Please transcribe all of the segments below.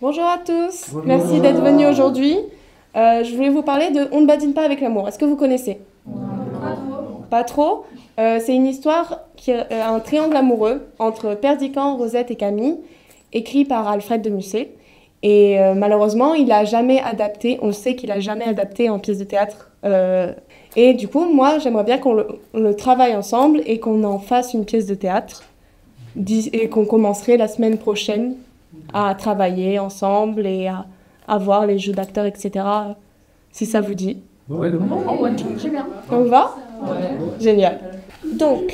Bonjour à tous, Bonjour. merci d'être venus aujourd'hui. Je voulais vous parler de On ne badine pas avec l'amour. Est-ce que vous connaissez? Pas trop. Pas trop. C'est une histoire qui est un triangle amoureux entre Perdiccas, Rosette et Camille, écrit par Alfred de Musset. Et malheureusement, il n'a jamais adapté, on sait qu'il n'a jamais adapté en pièce de théâtre. Et du coup, moi, j'aimerais bien qu'on le travaille ensemble et qu'on en fasse une pièce de théâtre. Et qu'on commencerait la semaine prochaine à travailler ensemble et à voir les jeux d'acteurs, etc. Si ça vous dit. Ouais, C'est bien. On va? Ouais. Génial. Donc,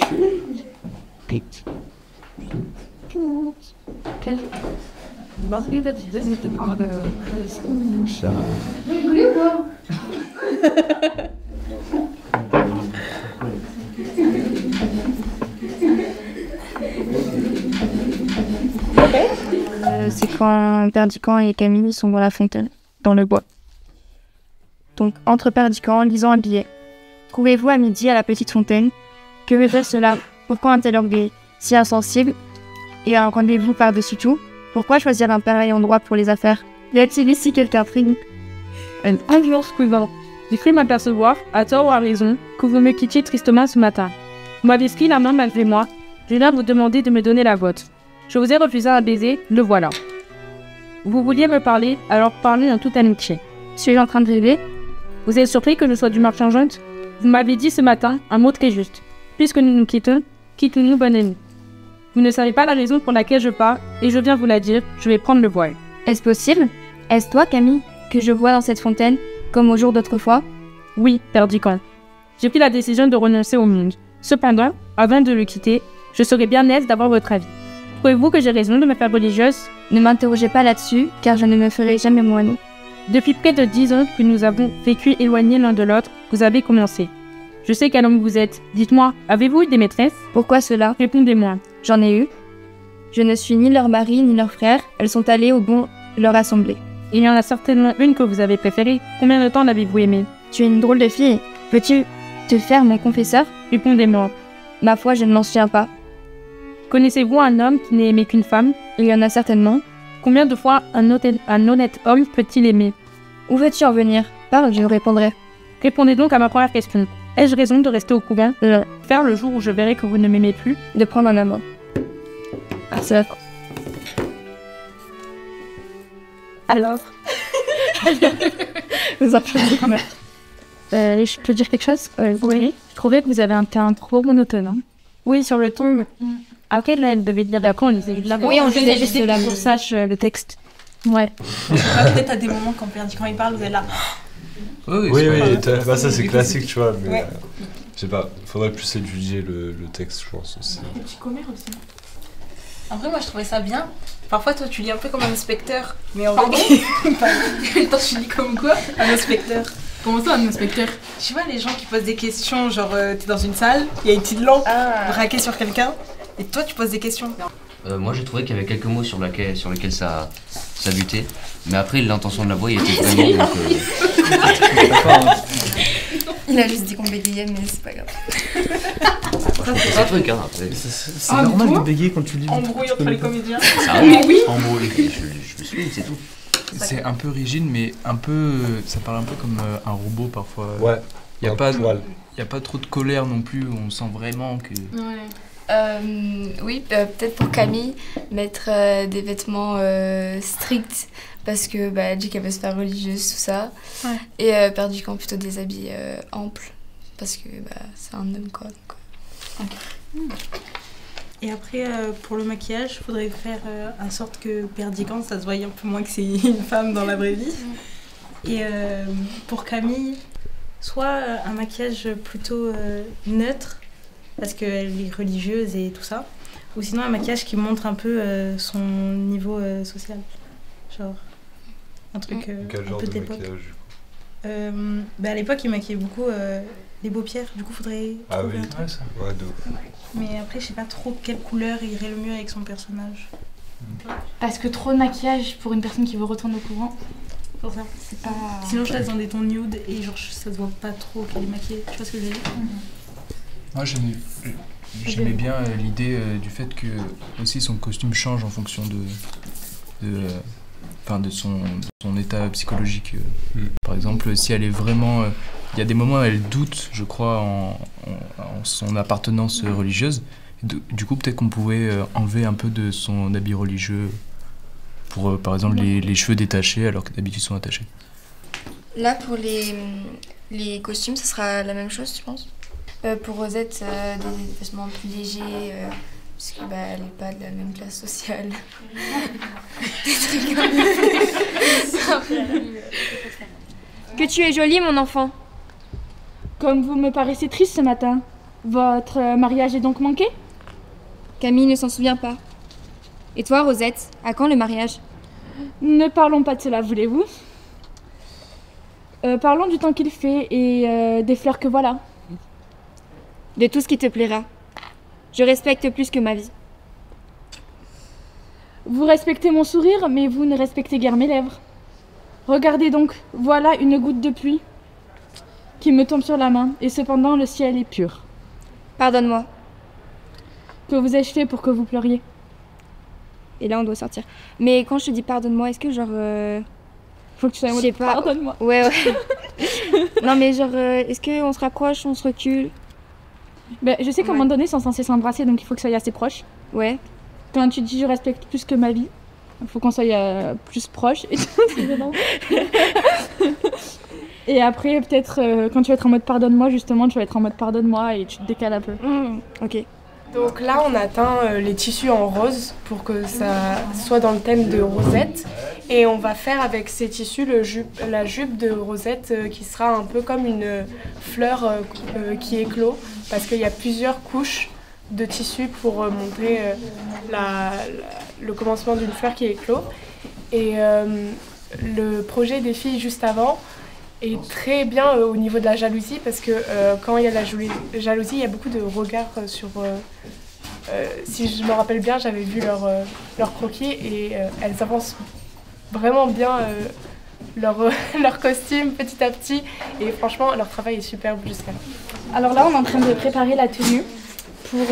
Ça. Vous rigolez ou quoi? C'est quand Perdiccas et Camille sont dans la fontaine, dans le bois. Donc, entre Perdiccas, lisant un billet. Trouvez-vous à midi à la petite fontaine? Que veut dire cela? Pourquoi un tel orgueil si insensible? Et un rendez-vous par-dessus tout? Pourquoi choisir un pareil endroit pour les affaires? Y a-t-il ici quelqu'un pris? Un jour, couvent, j'ai cru m'apercevoir, à tort ou à raison, que vous me quittiez tristement ce matin. Vous m'avez pris la main malgré moi. Je viens vous demander de me donner la vôtre. Je vous ai refusé un baiser, le voilà. Vous vouliez me parler, alors parlez en toute amitié. Suis-je en train de rêver? Vous êtes surpris que je sois du marchand jointe? Vous m'avez dit ce matin un mot très juste. Puisque nous nous quittons, quittons-nous bonne amie. Vous ne savez pas la raison pour laquelle je pars, et je viens vous la dire, je vais prendre le voile. Est-ce possible? Est-ce toi, Camille, que je vois dans cette fontaine, comme au jour d'autrefois? Oui, Perdiccas. J'ai pris la décision de renoncer au monde. Cependant, avant de le quitter, je serais bien aise d'avoir votre avis. Trouvez-vous que j'ai raison de me faire religieuse? Ne m'interrogez pas là-dessus, car je ne me ferai jamais moine. Depuis près de 10 ans que nous avons vécu éloignés l'un de l'autre, vous avez commencé. Je sais quel homme vous êtes. Dites-moi, avez-vous eu des maîtresses? Pourquoi cela? Répondez-moi. J'en ai eu. Je ne suis ni leur mari ni leur frère, elles sont allées au bon leur assemblée. Il y en a certainement une que vous avez préférée. Combien de temps l'avez-vous aimée? Tu es une drôle de fille. Veux-tu te faire mon confesseur? Répondez-moi. Ma foi, je ne m'en souviens pas. Connaissez-vous un homme qui n'ait aimé qu'une femme? Il y en a certainement. Combien de fois un honnête homme peut-il aimer? Où veux-tu en venir? Parle, je répondrai. Répondez donc à ma première question. Ai-je raison de rester au couvent? Faire le jour où je verrai que vous ne m'aimez plus? De prendre un amant. Ah, ça. Alors vous en pensez quoi? Je peux dire quelque chose? Oui. Je trouvais que vous avez un teint trop monotone. Hein? Oui, sur le ton. Après, là, elle devait dire d'accord, on lisait de la Oui, on faisait juste de la pour sache le texte. Ouais. Peut-être à des moments quand il parle, vous êtes là. Oui, bah ça c'est classique, tu vois, mais je sais pas, faudrait plus étudier le texte, je pense aussi. Les petits commères aussi. Après, moi je trouvais ça bien. Parfois, toi tu lis un peu comme un inspecteur, mais en vrai. Attends, tu lis comme quoi? Un inspecteur. Comment ça, un inspecteur? Tu vois, les gens qui posent des questions, genre t'es dans une salle, il y a une petite lampe braquée sur quelqu'un, et toi tu poses des questions. Moi j'ai trouvé qu'il y avait quelques mots sur lesquels ça butait, mais après l'intention de la voix il était vraiment donc, Il a juste dit qu'on bégayait, mais c'est pas grave. c'est un truc hein après. C'est normal de bégayer quand tu lis. Embrouille entre les comédiens. Ça arrive, oui. Embrouille, je me suis dit, c'est tout. C'est un peu rigide, mais un peu, ça parle un peu comme un robot parfois. Ouais. Il y a pas trop de colère non plus. On sent vraiment que. Ouais. Oui, peut-être pour Camille, mettre des vêtements stricts parce que elle dit qu'elle veut se faire religieuse, tout ça. Ouais. Et Perdiccas plutôt des habits amples parce que c'est un homme quoi. Donc, Et après, pour le maquillage, faudrait faire en sorte que Perdiccas, ça se voie un peu moins que c'est une femme dans la vraie vie. Et pour Camille, soit un maquillage plutôt neutre, parce qu'elle est religieuse et tout ça, ou sinon un maquillage qui montre un peu son niveau social. Genre, un truc Quel un genre peu de d'époque. maquillage du coup? À l'époque, il maquillait beaucoup les paupières, du coup, faudrait Ah trouver oui, un truc. ouais, de ouf. Mais après, je sais pas trop quelle couleur irait le mieux avec son personnage. Parce que trop de maquillage pour une personne qui veut retourner au couvent, Pour ça. c'est pas... Sinon, je t'attendais ton nude et genre, ça se voit pas trop qu'elle est maquillée. Tu vois ce que je veux dire? Moi j'aimais bien l'idée du fait que aussi son costume change en fonction de de son état psychologique. Par exemple, si elle est vraiment... Il y a des moments où elle doute, je crois, en son appartenance religieuse. Du coup, peut-être qu'on pouvait enlever un peu de son habit religieux pour, par exemple, les cheveux détachés alors que d'habitude ils sont attachés. Là, pour les costumes, ça sera la même chose, tu penses? Pour Rosette, des vêtements plus légers, parce que elle n'est pas de la même classe sociale. Des trucs comme ça. Que tu es jolie, mon enfant. Comme vous me paraissez triste ce matin, votre mariage est donc manqué? Camille ne s'en souvient pas. Et toi, Rosette, à quand le mariage? Ne parlons pas de cela, voulez-vous? Parlons du temps qu'il fait et des fleurs que voilà. De tout ce qui te plaira. Je respecte plus que ma vie. Vous respectez mon sourire, mais vous ne respectez guère mes lèvres. Regardez donc, voilà une goutte de pluie qui me tombe sur la main, et cependant le ciel est pur. Pardonne-moi. Que vous ai-je fait pour que vous pleuriez? Et là, on doit sortir. Mais quand je te dis pardonne-moi, est-ce que genre... Faut que tu sois en mode pardonne-moi. Ouais. Non mais genre, est-ce qu'on se rapproche, on se recule? Je sais qu'à un moment donné, ils sont censés s'embrasser, donc il faut que ça aille assez proche. Ouais. Quand tu dis je respecte plus que ma vie, il faut qu'on soit plus proche. Et après, peut-être, quand tu vas être en mode pardonne-moi, justement, tu vas être en mode pardonne-moi et tu te décales un peu. Ok. Donc là, on atteint les tissus en rose pour que ça soit dans le thème de Rosette. Et on va faire avec ces tissus la jupe de Rosette qui sera un peu comme une fleur qui éclot. Parce qu'il y a plusieurs couches de tissu pour montrer le commencement d'une fleur qui éclot. Et le projet des filles juste avant est très bien au niveau de la jalousie parce que quand il y a la jalousie, il y a beaucoup de regards sur... si je me rappelle bien, j'avais vu leur croquis et elles avancent vraiment bien leur costume petit à petit et franchement leur travail est superbe jusqu'à là. Alors là, on est en train de préparer la tenue pour...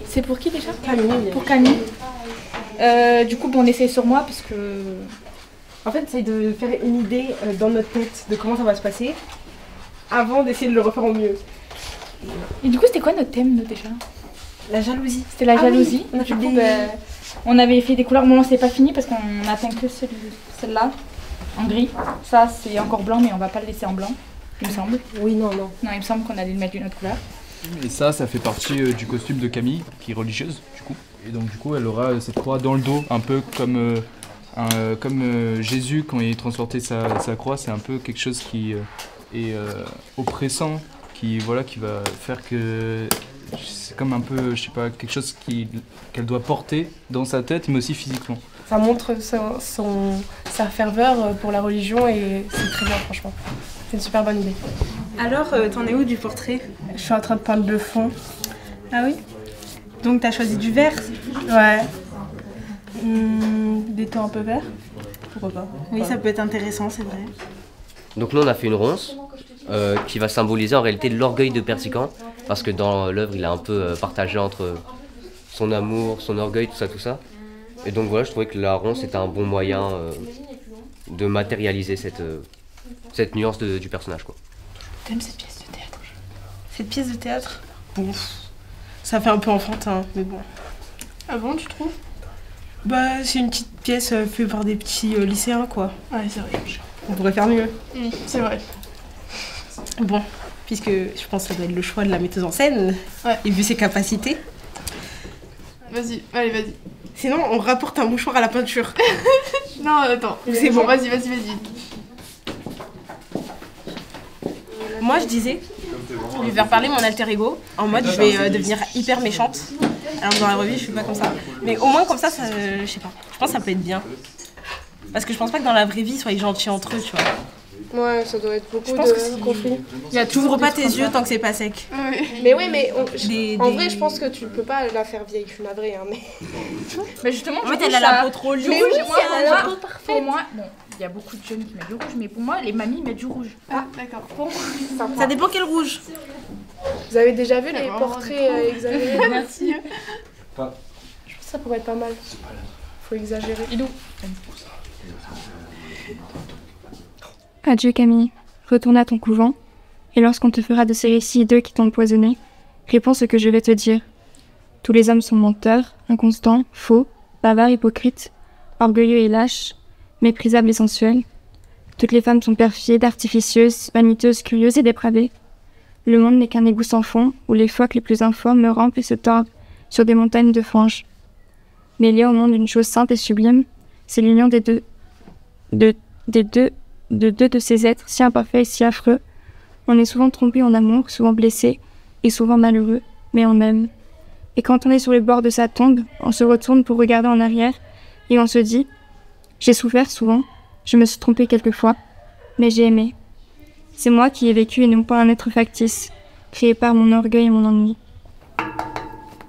C'est pour qui déjà? Camille. Pour Camille. Du coup, on essaie sur moi parce que... En fait, c'est de faire une idée dans notre tête de comment ça va se passer avant d'essayer de le refaire au mieux. Et du coup, c'était quoi notre thème déjà? La jalousie. C'était la jalousie. Oui, on avait fait des couleurs, bon, c'est pas fini parce qu'on n'atteint que celle-là en gris. Ça, c'est encore blanc, mais on va pas le laisser en blanc, il me semble. Oui, non. Non, il me semble qu'on allait le mettre d'une autre couleur. Et ça fait partie du costume de Camille, qui est religieuse, du coup. Et donc, du coup, elle aura cette croix dans le dos, un peu comme... Comme Jésus, quand il transportait sa croix, c'est un peu quelque chose qui est oppressant, qui va faire que c'est comme un peu, je sais pas, quelque chose qu'elle doit porter dans sa tête, mais aussi physiquement. Ça montre sa ferveur pour la religion et c'est très bien, franchement. C'est une super bonne idée. Alors, t'en es où du portrait? Je suis en train de peindre le fond. Ah oui? Donc t'as choisi du vert? Ouais. Des tons un peu verts? Pourquoi pas? Oui, ça peut être intéressant, c'est vrai. Donc nous on a fait une ronce qui va symboliser en réalité l'orgueil de Persican, parce que dans l'œuvre il a un peu partagé entre son amour, son orgueil, tout ça. Et donc voilà, je trouvais que la ronce était un bon moyen de matérialiser cette nuance du personnage, quoi. T'aimes cette pièce de théâtre? Cette pièce de théâtre? Bon, ça fait un peu enfantin, mais bon. Ah bon, tu trouves? Bah, c'est une petite pièce faite par des petits lycéens, quoi. Ouais, c'est vrai. On pourrait faire mieux. C'est vrai. Bon, puisque je pense que ça doit être le choix de la metteuse en scène, et vu ses capacités. Vas-y, allez. Sinon, on rapporte un mouchoir à la peinture. Non, attends. C'est bon. Vas-y. Moi, je disais, je vais faire parler mon alter ego, en mode je vais devenir hyper méchante. Alors dans la revue, je suis pas comme ça. Mais au moins comme ça, je sais pas. Je pense que ça peut être bien. Parce que je pense pas que dans la vraie vie, ils soient gentils entre eux, tu vois. Ouais, ça doit être beaucoup de conflits. T'ouvres pas tes yeux tant que c'est pas sec. Mais oui, mais en vrai, je pense que tu peux pas la faire vieille, je suis navrée, hein, mais... Mais justement, en fait, elle a la peau trop lourde. Mais oui, elle a la peau parfaite. Pour moi, bon, il y a beaucoup de jeunes qui mettent du rouge, mais pour moi, les mamies mettent du rouge. Ah, d'accord. Bon, ça dépend quel rouge. Vous avez déjà vu les portraits exagérés? Merci. Je pense que ça pourrait être pas mal. Faut exagérer. Adieu Camille, retourne à ton couvent, et lorsqu'on te fera de ces récits d'eux qui t'ont empoisonné, réponds ce que je vais te dire. Tous les hommes sont menteurs, inconstants, faux, bavards, hypocrites, orgueilleux et lâches, méprisables et sensuels. Toutes les femmes sont perfides, artificieuses, vaniteuses, curieuses et dépravées. Le monde n'est qu'un égout sans fond, où les phoques les plus informes me rampent et se tordent sur des montagnes de fange. Mais il y a au monde une chose sainte et sublime, c'est l'union de deux de ces êtres si imparfaits et si affreux. On est souvent trompé en amour, souvent blessé et souvent malheureux, mais on aime. Et quand on est sur le bord de sa tombe, on se retourne pour regarder en arrière et on se dit « J'ai souffert souvent, je me suis trompée quelquefois, mais j'ai aimé. C'est moi qui ai vécu et non pas un être factice, créé par mon orgueil et mon ennui. »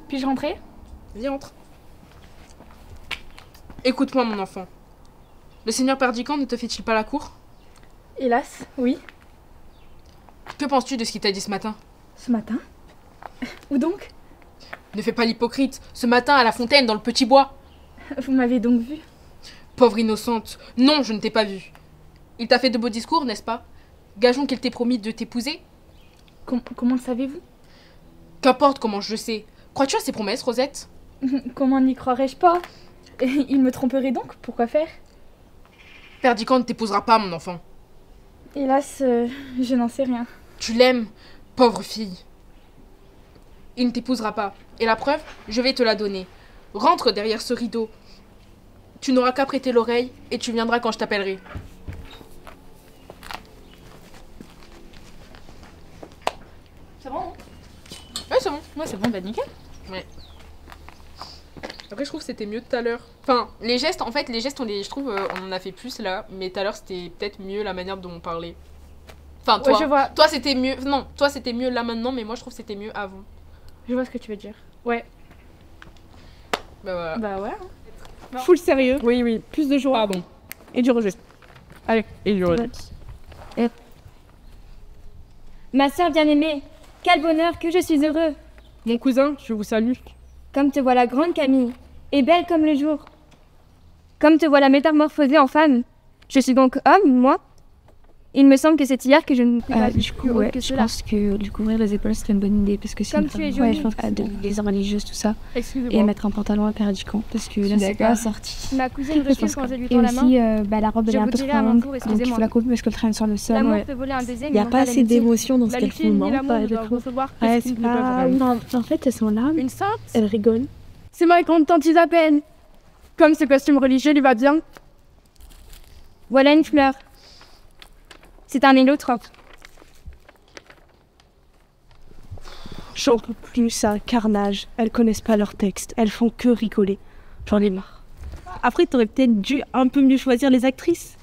Puis-je rentrer? Viens, entre. Écoute-moi, mon enfant. Le seigneur Perdican ne te fait-il pas la cour? Hélas, oui. Que penses-tu de ce qu'il t'a dit ce matin? Ce matin? Où donc? Ne fais pas l'hypocrite. Ce matin, à la fontaine, dans le petit bois. Vous m'avez donc vue? Pauvre innocente. Non, je ne t'ai pas vue. Il t'a fait de beaux discours, n'est-ce pas? Gageons qu'il t'ait promis de t'épouser. Comment le savez-vous? Qu'importe comment je le sais. Crois-tu à ses promesses, Rosette? Comment n'y croirais-je pas? Il me tromperait donc? Pourquoi faire? Perdican ne t'épousera pas, mon enfant. Hélas, je n'en sais rien. Tu l'aimes, pauvre fille. Il ne t'épousera pas. Et la preuve, je vais te la donner. Rentre derrière ce rideau. Tu n'auras qu'à prêter l'oreille et tu viendras quand je t'appellerai. C'est bon, hein? Ouais, c'est bon. Ouais, c'est bon, bah nickel. Ouais. Après, je trouve que c'était mieux tout à l'heure. Enfin, les gestes, en fait, je trouve, on en a fait plus là. Mais tout à l'heure, c'était peut-être mieux la manière dont on parlait. Enfin, toi, ouais, je vois. Toi, c'était mieux. Non, toi, c'était mieux là maintenant, mais moi, je trouve que c'était mieux avant. Je vois ce que tu veux dire. Ouais. Bah voilà. Bah ouais. Non. Full sérieux. Oui, oui. Plus de joie. Pardon. Et du rejet. Allez, et du rejet. Ma sœur bien-aimée, quel bonheur que je suis heureux. Mon cousin, je vous salue. Comme te voilà grande, Camille, et belle comme le jour. Comme te voilà métamorphosée en femme. Je suis donc homme, moi? Il me semble que c'est hier que je ne peux pas du coup, ouais, je pense que lui couvrir les épaules serait une bonne idée parce que c'est comme tu es jolie. Ouais, je pense les armes religieuses, tout ça. Et mettre un pantalon à Perdican parce que là, c'est pas sorti. Ma cousine recule quand je lui Et tends la main. aussi, la robe elle est un peu trop longue, donc il faut la couper parce qu'elle traîne sur le sol. L'amour peut voler un deuxième. Il n'y a pas assez d'émotion dans ce qu'elles font, non? Ouais, c'est pas... Non, en fait, elles sont là. Une sainte? Elles rigolent. C'est ma grande tante Isabelle. Comme ce costume religieux lui va bien. Voilà une fleur. C'est un hélotrope. J'en peux plus, c'est un carnage. Elles connaissent pas leur texte, elles font que rigoler. J'en ai marre. Après, t'aurais peut-être dû un peu mieux choisir les actrices.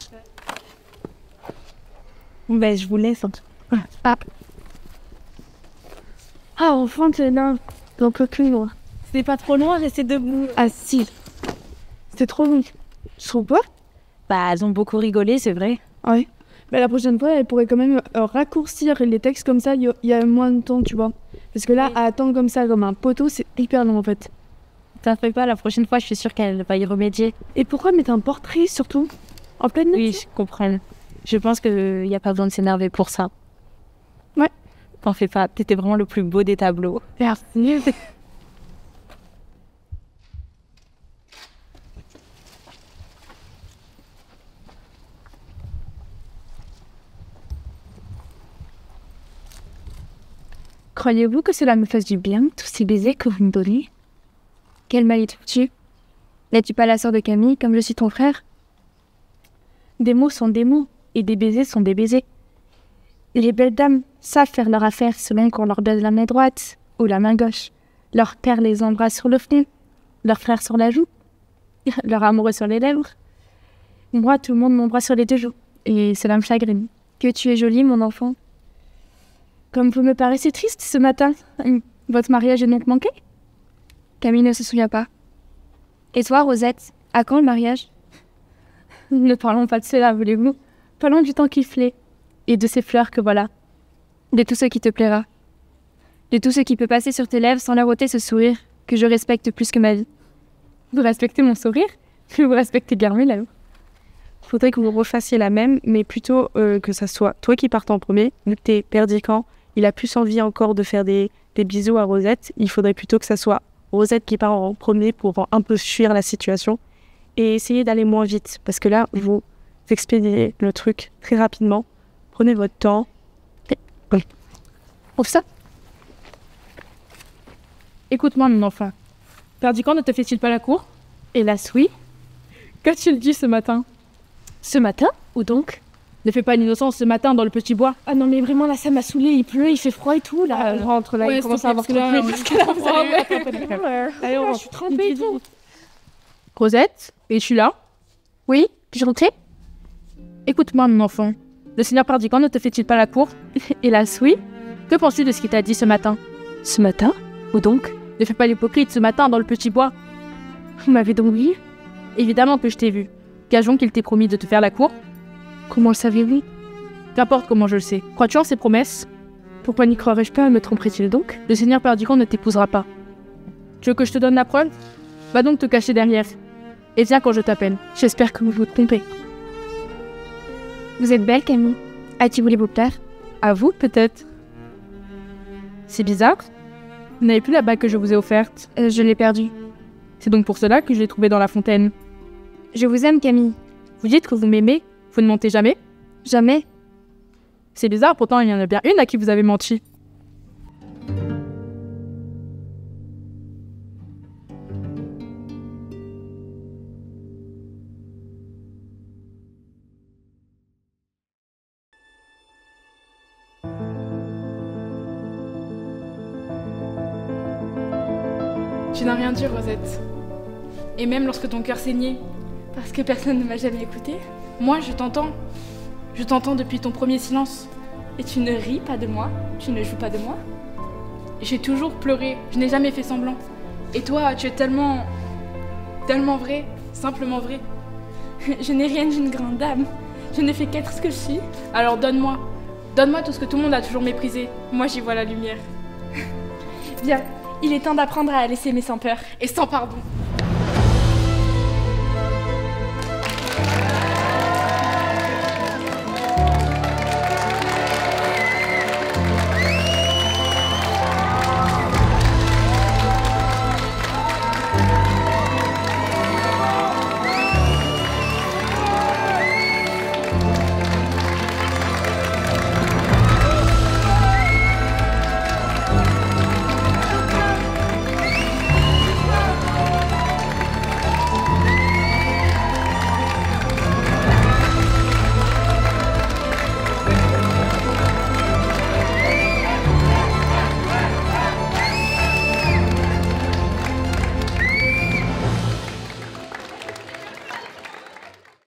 Ben, je vous laisse. Ah, enfin, t'es là. J'en peux plus, moi. C'est pas trop loin, restez debout. Ah, si. C'est trop long. Je trouve pas. Bah, elles ont beaucoup rigolé, c'est vrai. Ouais. Mais la prochaine fois, elle pourrait quand même raccourcir les textes comme ça, il y a moins de temps, tu vois. Parce que là, à attendre comme ça, comme un poteau, c'est hyper long en fait. T'en fais pas, la prochaine fois, je suis sûre qu'elle va y remédier. Et pourquoi mettre un portrait surtout en pleine nature? Oui, je comprends. Je pense qu'il n'y a pas besoin de s'énerver pour ça. Ouais. T'en fais pas, t'étais vraiment le plus beau des tableaux. Merci. Croyez-vous que cela me fasse du bien, tous ces baisers que vous me donnez? Quel mal y trouves-tu? N'es-tu pas la sœur de Camille, comme je suis ton frère? Des mots sont des mots, et des baisers sont des baisers. Les belles dames savent faire leur affaire selon qu'on leur baise la main droite ou la main gauche. Leur père les embrasse sur le front, leur frère sur la joue, leur amoureux sur les lèvres. Moi, tout le monde m'embrasse sur les deux joues, et cela me chagrine. Que tu es jolie, mon enfant. Comme vous me paraissez triste ce matin, votre mariage est donc manqué? Camille ne se souvient pas. Et toi, Rosette, à quand le mariage? Ne parlons pas de cela, voulez-vous? Parlons du temps qui flait, et de ces fleurs que voilà. De tout ce qui te plaira. De tout ce qui peut passer sur tes lèvres sans leur ôter ce sourire que je respecte plus que ma vie. Vous respectez mon sourire? Vous respectez guère mes lèvres. Faudrait que vous refassiez la même, mais plutôt que ça soit toi qui parte en premier. Vu que t'es Perdican, il a plus envie encore de faire des bisous à Rosette. Il faudrait plutôt que ça soit Rosette qui part en premier pour un peu fuir la situation. Et essayer d'aller moins vite, parce que là, vous expédiez le truc très rapidement. Prenez votre temps. On fait ça. Écoute-moi, mon enfant. Perdican ne te fait-il pas la cour? Hélas, oui. Qu'as-tu dit ce matin? Ce matin? Où donc? Ne fais pas l'innocence ce matin dans le petit bois. Ah non, mais vraiment, là, ça m'a saoulé. Il pleut, il fait froid et tout, là. On rentre là, Ouais, il commence à avoir trop là, plu. parce que là, vous Allez, on je suis trempée et tout. Rosette, es-tu là? Oui, puis-je rentrer? Écoute-moi, mon enfant. Le seigneur Perdican ne te fait-il pas la cour? Hélas, oui. Que penses-tu de ce qu'il t'a dit ce matin? Ce matin? Où donc? Ne fais pas l'hypocrite ce matin dans le petit bois. Vous m'avez donc vu? Évidemment que je t'ai vu. Gageons qu'il t'ait promis de te faire la cour. Comment le savez-vous? Qu'importe comment je le sais. Crois-tu en ses promesses? Pourquoi n'y croirais-je pas? Me tromperait-il donc? Le seigneur Perdican ne t'épousera pas. Tu veux que je te donne la preuve? Va donc te cacher derrière. Et viens quand je t'appelle. J'espère que vous vous trompez. Vous êtes belle, Camille. A-t-il voulu vous plaire? À vous, peut-être. C'est bizarre. Vous n'avez plus la bague que je vous ai offerte. Je l'ai perdue. C'est donc pour cela que je l'ai trouvée dans la fontaine. Je vous aime, Camille. Vous dites que vous m'aimez? Vous ne mentez jamais? Jamais. C'est bizarre, pourtant il y en a bien une à qui vous avez menti. Tu n'as rien dit, Rosette. Et même lorsque ton cœur saignait, parce que personne ne m'a jamais écouté, moi je t'entends. Je t'entends depuis ton premier silence. Et tu ne ris pas de moi, tu ne joues pas de moi. J'ai toujours pleuré, je n'ai jamais fait semblant. Et toi, tu es tellement vrai, simplement vrai. Je n'ai rien d'une grande dame. Je ne fais qu'être ce que je suis. Alors donne-moi tout ce que tout le monde a toujours méprisé. Moi j'y vois la lumière. Viens, il est temps d'apprendre à laisser aimer sans peur et sans pardon.